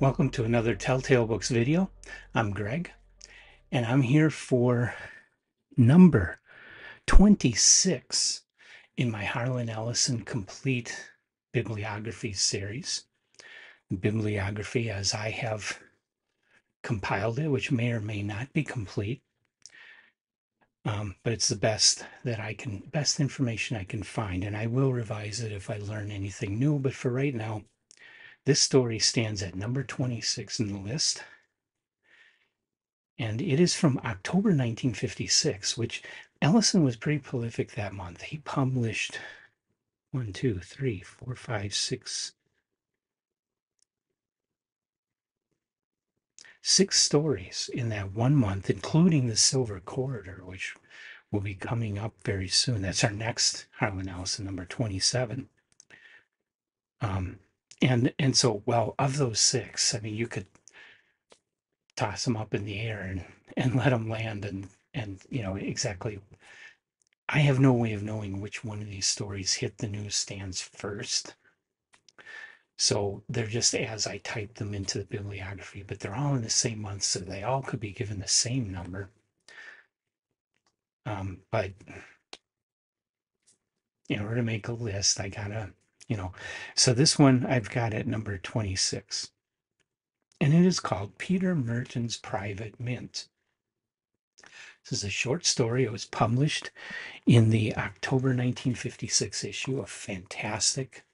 Welcome to another Telltale Books video. I'm Greg, and I'm here for number 26 in my Harlan Ellison Complete Bibliography series. Bibliography as I have compiled it, which may or may not be complete, but it's the best information I can find, and I will revise it if I learn anything new. But for right now, this story stands at number 26 in the list. And it is from October 1956, which Ellison was pretty prolific that month. He published one, two, three, four, five, six stories in that one month, including The Silver Corridor, which will be coming up very soon. That's our next Harlan Ellison, number 27. Um, and so, well, of those six, I mean, you could toss them up in the air and let them land and exactly. I have no way of knowing which one of these stories hit the newsstands first. So they're just as I type them into the bibliography, but they're all in the same month, so they all could be given the same number. But in order to make a list, I gotta, so this one I've got at number 26, and it is called Peter Merton's Private Mint. This is a short story. It was published in the October 1956 issue of Fantastic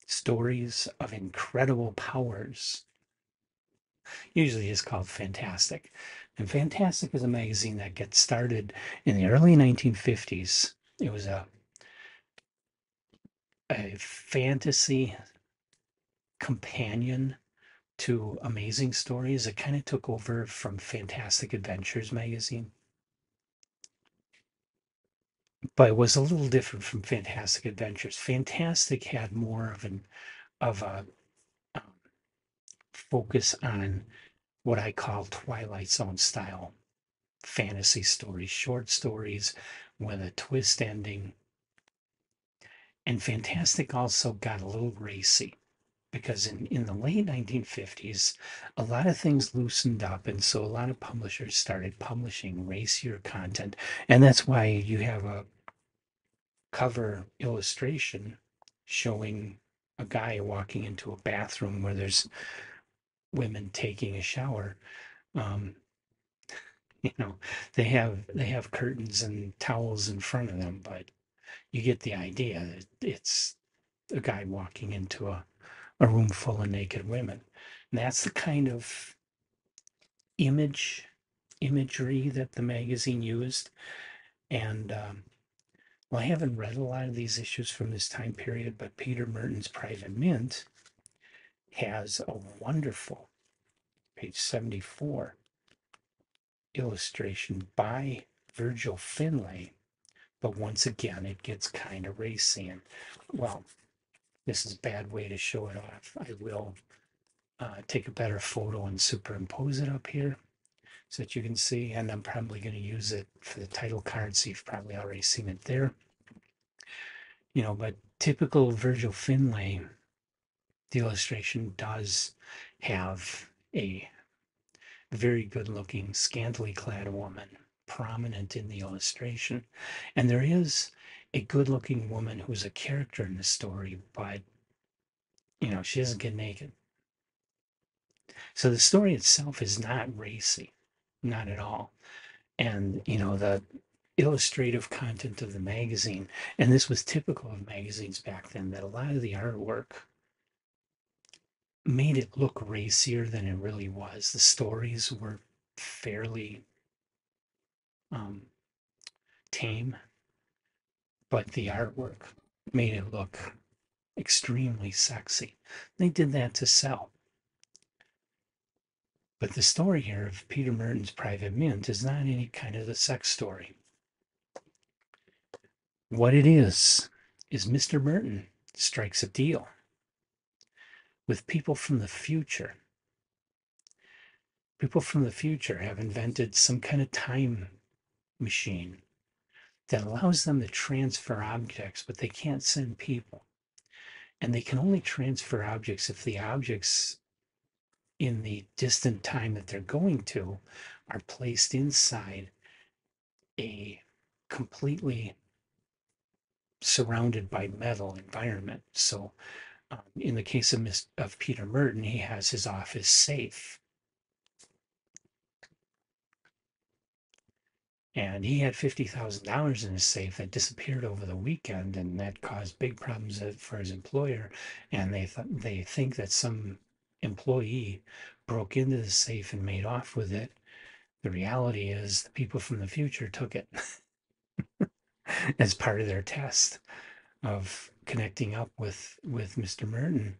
Stories of Incredible Powers. Usually is called Fantastic. And Fantastic is a magazine that gets started in the early 1950s. It was a fantasy companion to Amazing Stories. It kind of took over from Fantastic Adventures magazine, but it was a little different from Fantastic Adventures. Fantastic had more of a focus on what I call Twilight Zone style fantasy stories, short stories with a twist ending. And Fantastic also got a little racy because in the late 1950s, a lot of things loosened up. And so a lot of publishers started publishing racier content. And that's why you have a cover illustration showing a guy walking into a bathroom where there's women taking a shower. Um, you know, they have curtains and towels in front of them, but you get the idea that it's a guy walking into a room full of naked women. And that's the kind of imagery that the magazine used. And well, I haven't read a lot of these issues from this time period, but Peter Merton's Private Mint has a wonderful page 74 illustration by Virgil Finlay. But once again, it gets kind of racy. And well, this is a bad way to show it off. I will take a better photo and superimpose it up here so that you can see. And I'm probably going to use it for the title card. So you've probably already seen it there. But typical Virgil Finlay, the illustration does have a very good looking, scantily clad woman prominent in the illustration. And there is a good looking woman who's a character in the story, but she doesn't get naked. So the story itself is not racy, not at all. And, the illustrative content of the magazine, and this was typical of magazines back then, that a lot of the artwork made it look racier than it really was. The stories were fairly tame, but the artwork made it look extremely sexy. They did that to sell. But the story here of Peter Merton's Private Mint is not any kind of a sex story. What it is Mr. Merton strikes a deal with people from the future. People from the future have invented some kind of time machine that allows them to transfer objects, but they can't send people. And they can only transfer objects if the objects in the distant time that they're going to, are placed inside a completely surrounded by metal environment. So in the case of Peter Merton, he has his office safe. And he had $50,000 in his safe that disappeared over the weekend, and that caused big problems for his employer. And they think that some employee broke into the safe and made off with it. The reality is the people from the future took it as part of their test of connecting up with Mr. Merton.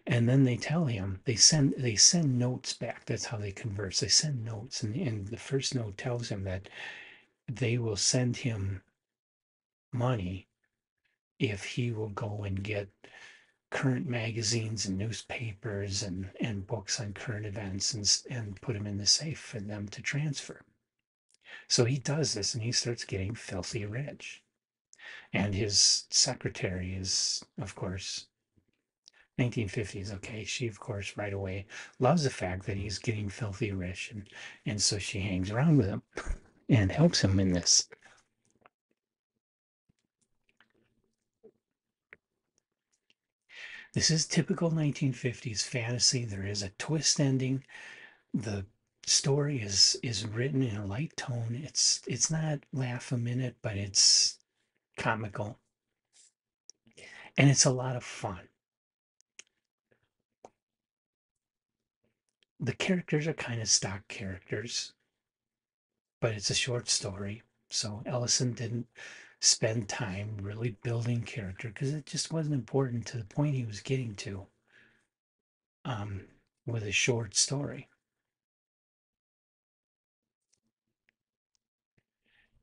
And then they tell him, they send notes back. That's how they converse. They send notes, and the first note tells him that they will send him money if he will go and get current magazines and newspapers and books on current events and put them in the safe for them to transfer. So he does this and he starts getting filthy rich. And his secretary is, of course, 1950s, okay, she, of course, right away loves the fact that he's getting filthy rich. And so she hangs around with him and helps him in this. This is typical 1950s fantasy. There is a twist ending. The story is written in a light tone. It's not laugh a minute, but it's comical. And it's a lot of fun. The characters are kind of stock characters, but it's a short story. So Ellison didn't spend time really building character because it just wasn't important to the point he was getting to um, with a short story.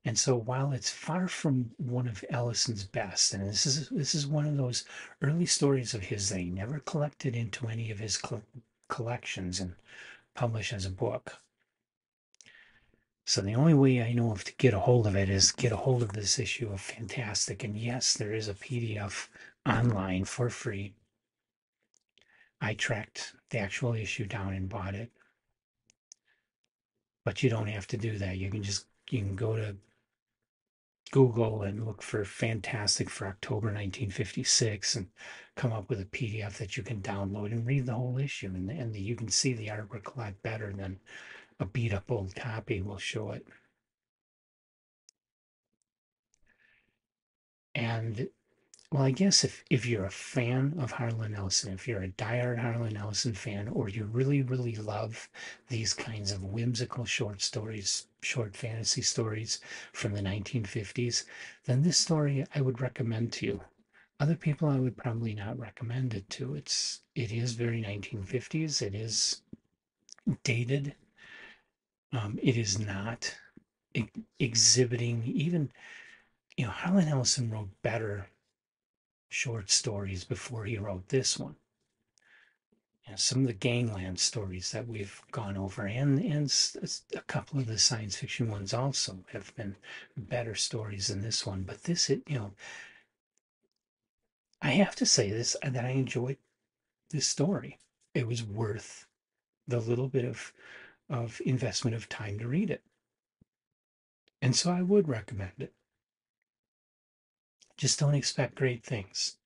And so while it's far from one of Ellison's best, and this is one of those early stories of his that he never collected into any of his collections and published as a book. So the only way I know of to get a hold of it is get a hold of this issue of Fantastic. And yes, there is a PDF online for free. I tracked the actual issue down and bought it. But you don't have to do that. You can go to Google and look for Fantastic for October 1956 and come up with a PDF that you can download and read the whole issue. And you can see the artwork a lot better than a beat up old copy will show it. And well, I guess if you're a fan of Harlan Ellison, if you're a diehard Harlan Ellison fan, or you really, really love these kinds of whimsical short stories, short fantasy stories from the 1950s, then this story I would recommend to you. Other people I would probably not recommend it to. It is very 1950s. It is dated. It is not exhibiting even, Harlan Ellison wrote better short stories before he wrote this one. Some of the gangland stories that we've gone over, and a couple of the science fiction ones also have been better stories than this one. But this, I have to say this that I enjoyed this story. It was worth the little bit of investment of time to read it, and so I would recommend it. Just don't expect great things.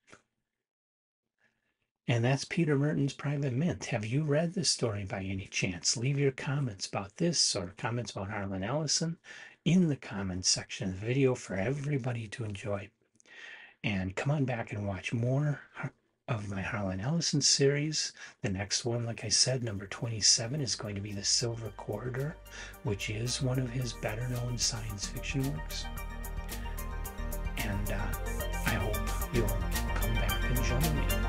And that's Peter Merton's Private Mint. Have you read this story by any chance? Leave your comments about this or comments about Harlan Ellison in the comments section of the video for everybody to enjoy. And come on back and watch more of my Harlan Ellison series. The next one, like I said, number 27, is going to be The Silver Corridor, which is one of his better known science fiction works. And I hope you'll come back and join me.